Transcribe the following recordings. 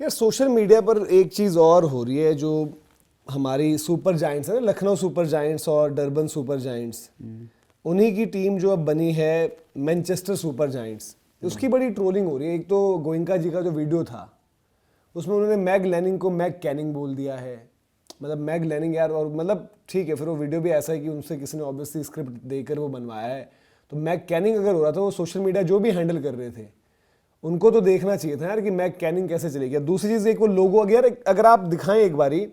यार social media पर एक चीज़ और हो रही है, जो हमारी सुपर जायंट्स है ना, लखनऊ सुपर जायंट्स और डरबन सुपर जायंट्स, उन्हीं की टीम जो अब बनी है मैनचेस्टर सुपर जायंट्स, उसकी बड़ी ट्रोलिंग हो रही है। एक तो गोइंका जी का जो वीडियो था उसमें उन्होंने मैग लैनिंग को मैग कैनिंग बोल दिया है। मतलब मैग लैनिंग यार, और मतलब ठीक है, फिर वो वीडियो भी ऐसा है कि उनसे किसी ने ऑब्वियसली स्क्रिप्ट देकर वो बनवाया है। तो मैग कैनिंग अगर हो रहा था, वो सोशल मीडिया जो भी हैंडल कर रहे थे उनको तो देखना चाहिए था यार कि मैग कैनिंग कैसे चलेगी। दूसरी चीज़, एक वो लोगो अगर आप दिखाएं एक बारी,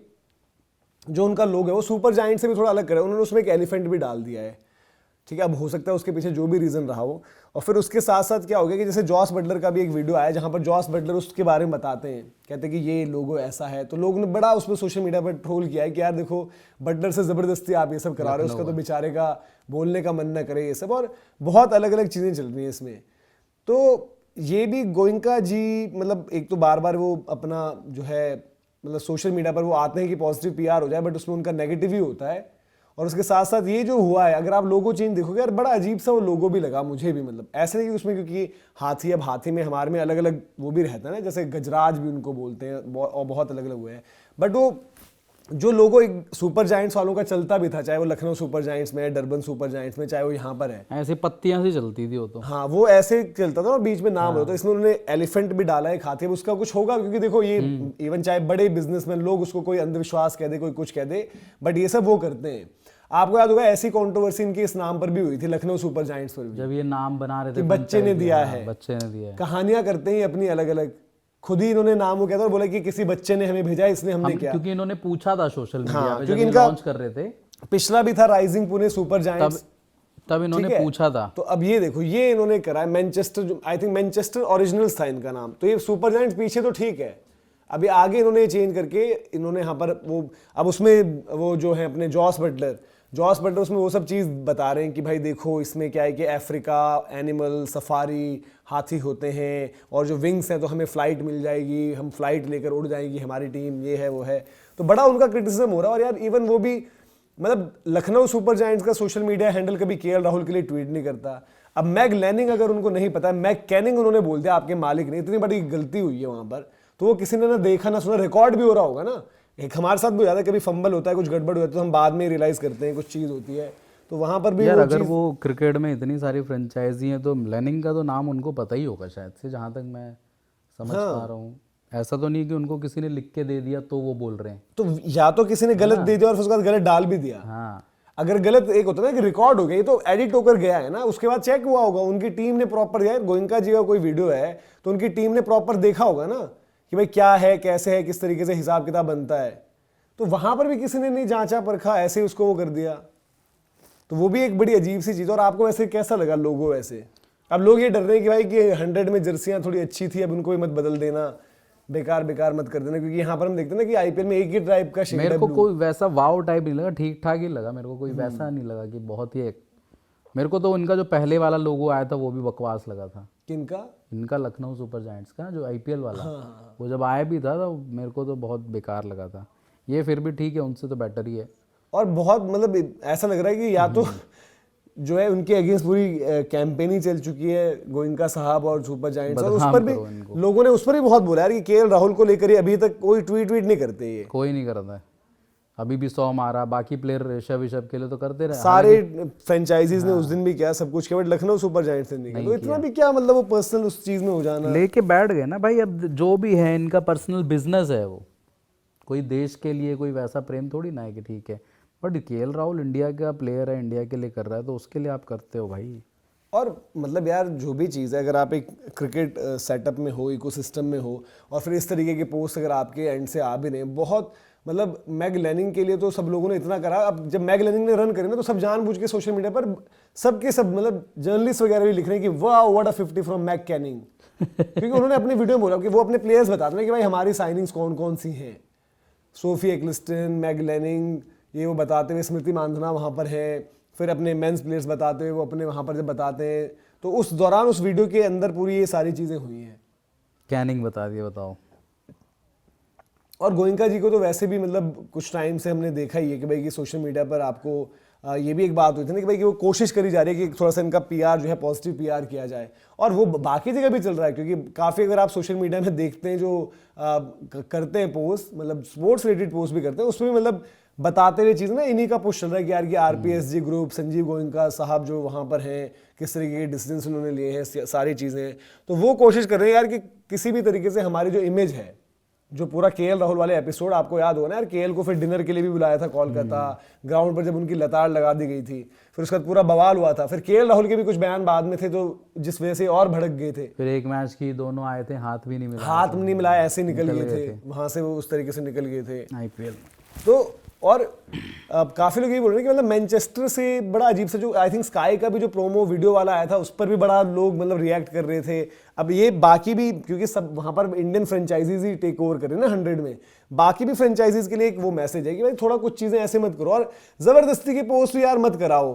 जो उनका लोगो है वो सुपर जायंट से भी थोड़ा अलग करा, उन्होंने उसमें एक एलिफेंट भी डाल दिया है। ठीक है, अब हो सकता है उसके पीछे जो भी रीज़न रहा हो। और फिर उसके साथ साथ क्या हो गया कि जैसे जॉस बटलर का भी एक वीडियो आया जहां पर जॉस बटलर उसके बारे में बताते हैं, कहते हैं कि ये लोगो ऐसा है। तो लोगों ने बड़ा उसमें सोशल मीडिया पर ट्रोल किया है कि यार देखो, बटलर से ज़बरदस्ती आप ये सब करा रहे हो, उसका तो बेचारे का बोलने का मन ना करे, ये सब। और बहुत अलग अलग चीज़ें चल रही हैं इसमें। तो ये भी गोइंका जी, मतलब एक तो बार बार वो अपना जो है, मतलब सोशल मीडिया पर वो आते हैं कि पॉजिटिव पीआर हो जाए, बट उसमें उनका नेगेटिव ही होता है। और उसके साथ साथ ये जो हुआ है, अगर आप लोगो चेंज देखोगे यार, बड़ा अजीब सा वो लोगो भी लगा मुझे भी। मतलब ऐसे नहीं कि उसमें, क्योंकि हाथी, अब हाथी में हमारे में अलग अलग वो भी रहता है ना, जैसे गजराज भी उनको बोलते हैं, और बहुत अलग अलग हुए हैं। बट वो जो लोगो एक सुपर जायंट्स वालों का चलता भी था, चाहे वो लखनऊ सुपर जायंट्स में, डरबन सुपर जायंट्स में, चाहे वो यहाँ पर है, ऐसे पत्तियां सी चलती थी वो तो। हाँ वो ऐसे चलता था और बीच में नाम होता था। इसमें उन्होंने एलिफेंट भी डाला है, खाते अब उसका कुछ होगा, क्योंकि देखो ये इवन चाहे बड़े बिजनेसमैन लोग उसको कोई अंधविश्वास कह दे, कोई कुछ कह दे, बट ये सब वो करते हैं। आपको याद होगा ऐसी कंट्रोवर्सी इनके इस नाम पर भी हुई थी, लखनऊ सुपर जायंट्स पर भी, जब ये नाम बना रहे थे कि बच्चे ने दिया है, बच्चे ने दिया है। कहानियां करते हैं अपनी अलग अलग। खुद ही इन्होंने नाम वो कहता और बोला कि किसी बच्चे ने हमें भेजा, इसने हमने किया। क्योंकि इन्होंने पूछा था सोशल मीडिया हाँ, पे क्योंकि जब इनका लॉन्च कर रहे थे, पिछला भी था राइजिंग पुणे सुपर जायंट्स, तब इन्होंने ठीक है? पूछा था। तो अब ये देखो, ये इन्होंने करा है मैनचेस्टर, जो आई थिंक मैनचेस्टर ओरिजिनल्स था इनका नाम। तो ये सुपर जायंट्स पीछे तो ठीक है, अभी आगे इन्होंने चेंज करके इन्होंने यहाँ पर वो, अब उसमें वो जो है अपने जॉस बटलर उसमें वो सब चीज़ बता रहे हैं कि भाई देखो इसमें क्या है कि अफ्रीका एनिमल सफारी हाथी होते हैं, और जो विंग्स हैं तो हमें फ्लाइट मिल जाएगी, हम फ्लाइट लेकर उड़ जाएंगी हमारी टीम, ये है वो है। तो बड़ा उनका क्रिटिसिज्म हो रहा है। और यार इवन वो भी, मतलब लखनऊ सुपर जायंट्स का सोशल मीडिया हैंडल कभी केएल राहुल के लिए ट्वीट नहीं करता। अब मैग लैनिंग अगर उनको नहीं पता है, मैग कैनिंग उन्होंने बोल दिया आपके मालिक ने, इतनी बड़ी गलती हुई है वहां पर, तो वो किसी ने ना देखा ना सुना, रिकॉर्ड भी हो रहा होगा ना। एक हमारे साथ भी ज्यादा कभी फंबल होता है, कुछ गड़बड़ होता है, तो हम बाद में रियलाइज करते हैं कुछ चीज होती है, तो वहां पर भी यार वो अगर वो क्रिकेट में इतनी सारी फ्रेंचाइजी हैं तो लैनिंग का तो नाम उनको पता ही होगा शायद से, जहाँ तक मैं समझ पा रहा हूँ। ऐसा तो नहीं कि उनको किसी ने लिख के दे दिया तो वो बोल रहे हैं। तो या तो किसी ने गलत दे दिया और फिर उसके बाद गलत डाल भी दिया। हाँ, अगर गलत एक होता है ना कि रिकॉर्ड हो गया, ये तो एडिट होकर गया है ना, उसके बाद चेक हुआ होगा, उनकी टीम ने प्रॉपर, यार गोइंका जी का कोई वीडियो है तो उनकी टीम ने प्रॉपर देखा होगा ना कि भाई क्या है, कैसे है, किस तरीके से हिसाब किताब बनता है। तो वहां पर भी किसी ने नहीं जांचा परखा, ऐसे ही उसको वो कर दिया। तो वो भी एक बड़ी अजीब सी चीज। और आपको वैसे कैसा लगा लोगो? वैसे अब लोग ये डर रहे हैं कि भाई कि 100 में जर्सियां थोड़ी अच्छी थी, अब उनको भी मत बदल देना, बेकार मत कर देना, क्योंकि यहाँ पर हम देखते हैं ना कि आईपीएल में एक ही टाइप का शेड है मेरे को ब्लू। कोई वैसा वाव टाइप नहीं लगा, ठीक ठाक ही लगा मेरे को, कोई वैसा नहीं लगा कि बहुत ही मेरे को तो उनका जो पहले वाला लोगो आया था वो भी बकवास लगा था। किनका? इनका लखनऊ सुपर जायंट्स का जो आईपीएल वाला, वो जब आया भी था तो मेरे को तो बहुत बेकार लगा था। ये फिर भी ठीक है, उनसे तो बेटर ही है। और बहुत मतलब ऐसा लग रहा है कि या तो जो है उनके अगेंस्ट पूरी कैंपेन ही चल चुकी है गोइंका साहब और सुपर जायंट्स, और उस पर भी लोगों ने उस पर भी बहुत बोला यार कि केएल राहुल को लेकर अभी तक कोई ट्वीट नहीं करते, ये कोई नहीं करता है। अभी भी 100 मारा, बाकी प्लेयर ऋषभ के लिए तो करते रहे, सारे फ्रेंचाइजीज ने उस दिन भी किया, सब कुछ किया, बट लखनऊ सुपर जायंट्स ने नहीं किया। तो इतना भी क्या मतलब वो पर्सनल उस चीज में हो जाना, लेके बैठ गए ना भाई। अब जो भी है इनका पर्सनल बिजनेस है, वो कोई देश के लिए कोई वैसा प्रेम थोड़ी ना है कि ठीक है। बट केएल राहुल इंडिया का प्लेयर है, इंडिया के लिए कर रहा है, तो उसके लिए आप करते हो भाई। और मतलब यार जो भी चीज़ है, अगर आप एक क्रिकेट सेटअप में हो, इकोसिस्टम में हो, और फिर इस तरीके के पोस्ट अगर आपके एंड से आ भी रहे, बहुत मतलब मैग लैनिंग के लिए तो सब लोगों ने इतना करा। अब जब मैग लैनिंग ने रन करे ना, तो सब जानबूझ के सोशल मीडिया पर सबके सब मतलब जर्नलिस्ट वगैरह भी लिख रहे हैं कि वाह what a 50 from mag canning, क्योंकि उन्होंने अपनी वीडियो में बोला कि वो अपने प्लेयर्स बताते हैं कि भाई हमारी साइनिंग्स कौन कौन सी हैं, सोफी एक्लिस्टन, मैग लैनिंग, ये वो बताते हुए, स्मृति मांधना वहाँ पर है, फिर अपने मेंस प्लेयर्स बताते हुए वो अपने वहाँ पर जब बताते हैं, तो उस दौरान उस वीडियो के अंदर पूरी ये सारी चीज़ें हुई हैं। कैनिंग बता दिया, बताओ। और गोइंका जी को तो वैसे भी मतलब कुछ टाइम से हमने देखा ही है कि भाई कि सोशल मीडिया पर आपको ये भी एक बात हुई थी ना कि भाई कि वो कोशिश करी जा रही है कि थोड़ा सा इनका पीआर जो है पॉजिटिव पीआर किया जाए, और वो बाकी जगह भी चल रहा है क्योंकि काफ़ी अगर आप सोशल मीडिया में देखते हैं जो करते हैं पोस्ट, मतलब स्पोर्ट्स रिलेटेड पोस्ट भी करते हैं, उसमें भी मतलब बताते हुए चीज़ ना इन्हीं का पुश चल रहा है कि यार कि आरपीएसजी ग्रुप, संजीव गोयनका साहब जो वहाँ पर हैं, किस तरीके के डिसीजंस उन्होंने लिए हैं, सारी चीज़ें, तो वो कोशिश कर रहे हैं यार कि किसी भी तरीके से हमारी जो इमेज है, जो पूरा केएल राहुल वाले एपिसोड आपको याद होगा ना यार, केएल को फिर डिनर के लिए भी बुलाया था कोलकाता, ग्राउंड पर जब उनकी लताड़ लगा दी गई थी, फिर उसके बाद पूरा बवाल हुआ था, फिर केएल राहुल के भी कुछ बयान बाद में थे तो जिस वजह से और भड़क गए थे। फिर एक मैच की दोनों आए थे, हाथ भी नहीं मिला, हाथ नहीं मिलाया, ऐसे निकल गए थे वहां से, वो उस तरीके से निकल गए थे आईपीएल। तो और काफी लोग ये बोल रहे हैं कि मतलब मैनचेस्टर से बड़ा अजीब सा जो आई थिंक स्काई का भी जो प्रोमो वीडियो वाला आया था उस पर भी बड़ा लोग मतलब रिएक्ट कर रहे थे। अब ये बाकी भी क्योंकि सब वहां पर इंडियन फ्रेंचाइजीज ही टेक ओवर कर रहे हैं ना 100 में, बाकी भी फ्रेंचाइजीज के लिए एक वो मैसेज है कि भाई थोड़ा कुछ चीजें ऐसे मत करो और जबरदस्ती की पोस्ट यार मत कराओ।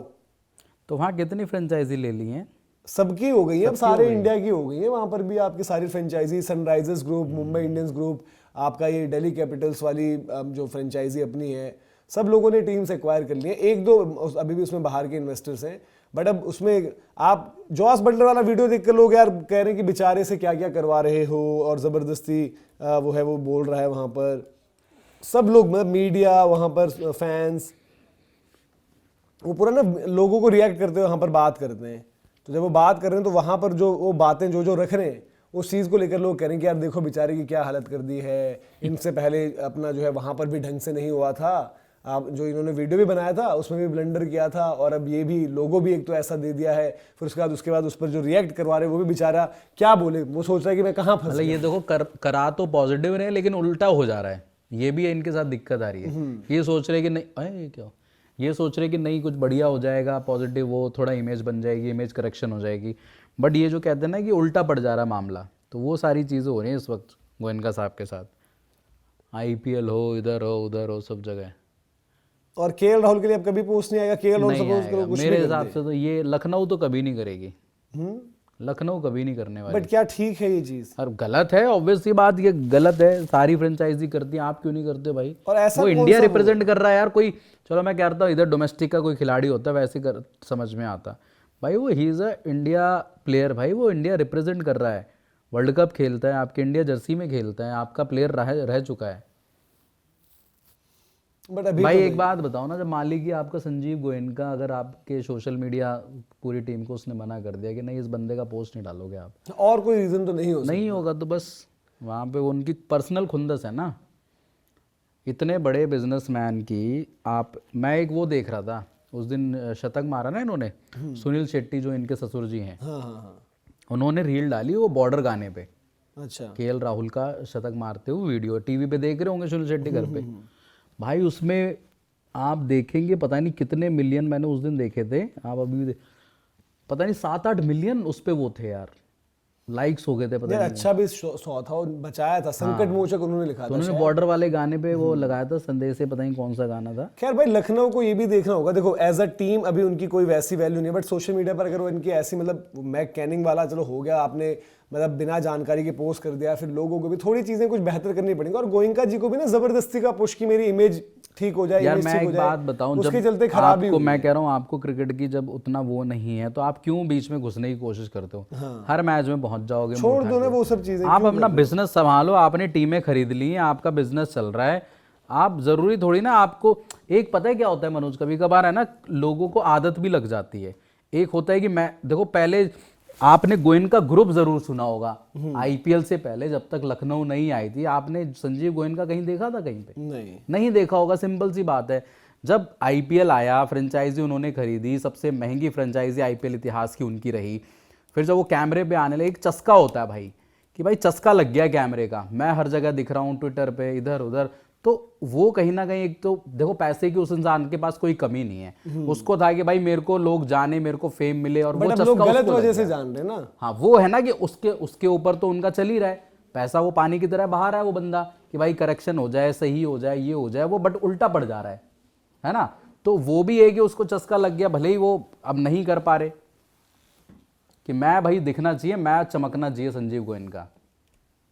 तो वहाँ कितनी फ्रेंचाइजी ले ली हैं? सबकी हो गई है, अब सारे इंडिया की हो गई है, वहां पर भी आपकी सारी franchisee, Sunrisers group, Mumbai Indians group, आपका ये दिल्ली कैपिटल्स वाली जो फ्रेंचाइजी अपनी है, सब लोगों ने टीम्स एक्वायर कर लिए। एक दो अभी भी उसमें बाहर के इन्वेस्टर्स हैं, बट अब उसमें आप जॉस बटलर वाला वीडियो देख कर लोग यार कह रहे हैं कि बेचारे से क्या क्या करवा रहे हो और ज़बरदस्ती वो है वो बोल रहा है वहाँ पर, सब लोग मतलब मीडिया वहाँ पर फैंस वो पूरा ना लोगों को रिएक्ट करते हुए वहाँ पर बात करते हैं। तो जब वो बात कर रहे हैं तो वहाँ पर जो वो बातें जो जो रख रहे हैं उस चीज़ को लेकर लोग कह रहे हैं कि यार देखो बेचारे की क्या हालत कर दी है, इनसे पहले अपना जो है वहाँ पर भी ढंग से नहीं हुआ था, आप जो इन्होंने वीडियो भी बनाया था उसमें भी ब्लंडर किया था, और अब ये भी लोगो भी एक तो ऐसा दे दिया है, फिर उसके बाद उस पर जो रिएक्ट करवा रहे हैं वो भी बेचारा क्या बोले, वो सोच रहा है कि मैं कहाँ फंस गया। ये देखो करा तो पॉजिटिव रहे लेकिन उल्टा हो जा रहा है, ये भी इनके साथ दिक्कत आ रही है। ये सोच रहे कि नहीं, अरे क्या, ये सोच रहे कि नहीं कुछ बढ़िया हो जाएगा, पॉजिटिव वो थोड़ा इमेज बन जाएगी, इमेज करेक्शन हो जाएगी, बट ये जो कहते हैं ना कि उल्टा पड़ जा रहा है मामला, तो वो सारी चीज़ें हो रही हैं इस वक्त गोयनका साहब के साथ। आईपीएल हो, इधर हो उधर हो, सब जगह। और केएल राहुल के लिए अब कभी पोस्ट नहीं आएगा, केएल राहुल सपोज करो कुछ मेरे हिसाब से तो ये लखनऊ तो कभी नहीं करेगी, लखनऊ कभी नहीं करने वाली। बट क्या ठीक है ये चीज? और गलत है, ऑब्वियस सी बात, ये गलत है, सारी फ्रेंचाइजी करती हैं, आप क्यों नहीं करते भाई? और ऐसा वो इंडिया रिप्रेजेंट कर रहा है यार, कोई चलो मैं कहता हूँ इधर डोमेस्टिक का कोई खिलाड़ी होता है वैसे कर समझ में आता भाई, वो he is a India player भाई, वो इंडिया रिप्रेजेंट कर रहा है, वर्ल्ड कप खेलता है, आपके इंडिया जर्सी में खेलता है, आपका प्लेयर रह चुका है। बट अभी भाई एक बात बताओ ना, जब मालिक ही आपका संजीव गोयनका, अगर आपके सोशल मीडिया पूरी टीम को उसने मना कर दिया कि नहीं इस बंदे का पोस्ट नहीं डालोगे आप, और कोई रीजन तो नहीं होगा, तो बस वहाँ पे उनकी पर्सनल खुंदस है ना। इतने बड़े बिजनेसमैन की आप, मैं एक वो देख रहा था उस दिन, शतक मारा ना इन्होंने, सुनील शेट्टी जो इनके ससुर जी हैं, हाँ। उन्होंने रील डाली वो बॉर्डर गाने पे, अच्छा, केएल राहुल का शतक मारते हुए वीडियो, टीवी पे देख रहे होंगे सुनील शेट्टी घर पे भाई, उसमें आप देखेंगे पता नहीं कितने मिलियन, मैंने उस दिन देखे थे, आप अभी भी पता नहीं 7-8 मिलियन उस पे वो थे यार, लाइक्स हो गए थे, पता यार नहीं। अच्छा भी सौ था और बचाया था, संकट मोचक उन्होंने लिखा तो था, उन्होंने बॉर्डर वाले गाने पे वो लगाया था संदेश से, पता नहीं कौन सा गाना था। खैर भाई लखनऊ को ये भी देखना होगा, देखो एज अ टीम अभी उनकी कोई वैसी वैल्यू नहीं है, बट सोशल मीडिया पर अगर वो इनकी ऐसी मतलब मैक कैनिंग वाला चलो हो गया, आपने मतलब बिना जानकारी के पोस्ट कर दिया, फिर लोगों को भी थोड़ी चीजें कुछ बेहतर करनी पड़ेंगी, और गोयनका जी को भी ना जबरदस्ती का पुश की मेरी इमेज ठीक हो जाए, यार मैं एक बात बताऊं, उसके जब चलते खराब ही आपको मैं कह रहा हूँ, आपको क्रिकेट की जब उतना वो नहीं है तो आप क्यों बीच में घुसने की कोशिश करते हो? हर मैच में पहुंच जाओगे, छोड़ दो ना वो सब चीजें, आप अपना बिजनेस संभालो, आपने टीमें खरीद ली हैं, आपका बिजनेस चल रहा है, आप जरूरी थोड़ी ना आपको, एक पता है क्या होता है मनोज, कभी कभार है ना लोगों को आदत भी लग जाती है, एक होता है कि मैं देखो, पहले आपने गोयनका ग्रुप जरूर सुना होगा, आईपीएल से पहले जब तक लखनऊ नहीं आई थी, आपने संजीव गोयनका कहीं देखा था कहीं पे? नहीं देखा होगा, सिंपल सी बात है। जब आईपीएल आया, फ्रेंचाइजी उन्होंने खरीदी, सबसे महंगी फ्रेंचाइजी आईपीएल इतिहास की उनकी रही, फिर जब वो कैमरे पे आने लगे, एक चस्का होता है भाई कि भाई चस्का लग गया कैमरे का, मैं हर जगह दिख रहा हूँ, ट्विटर पे इधर उधर, तो वो कहीं ना कहीं, एक तो देखो पैसे की उस इंसान के पास कोई कमी नहीं है, उसको था कि भाई मेरे को लोग जाने, मेरे को फेम मिले, और वो लोग गलत वजह से जान रहे ना। हाँ वो है ना कि उसके ऊपर तो उनका चल ही रहा है, पैसा वो पानी की तरह बहा रहा है वो बंदा, कि भाई करेक्शन हो जाए, सही हो जाए, ये हो जाए वो, बट उल्टा पड़ जा रहा है ना। तो वो भी है कि उसको चस्का लग गया, भले ही वो अब नहीं कर पा रहे, कि मैं भाई दिखना चाहिए, मैं चमकना चाहिए संजीव गोयनका,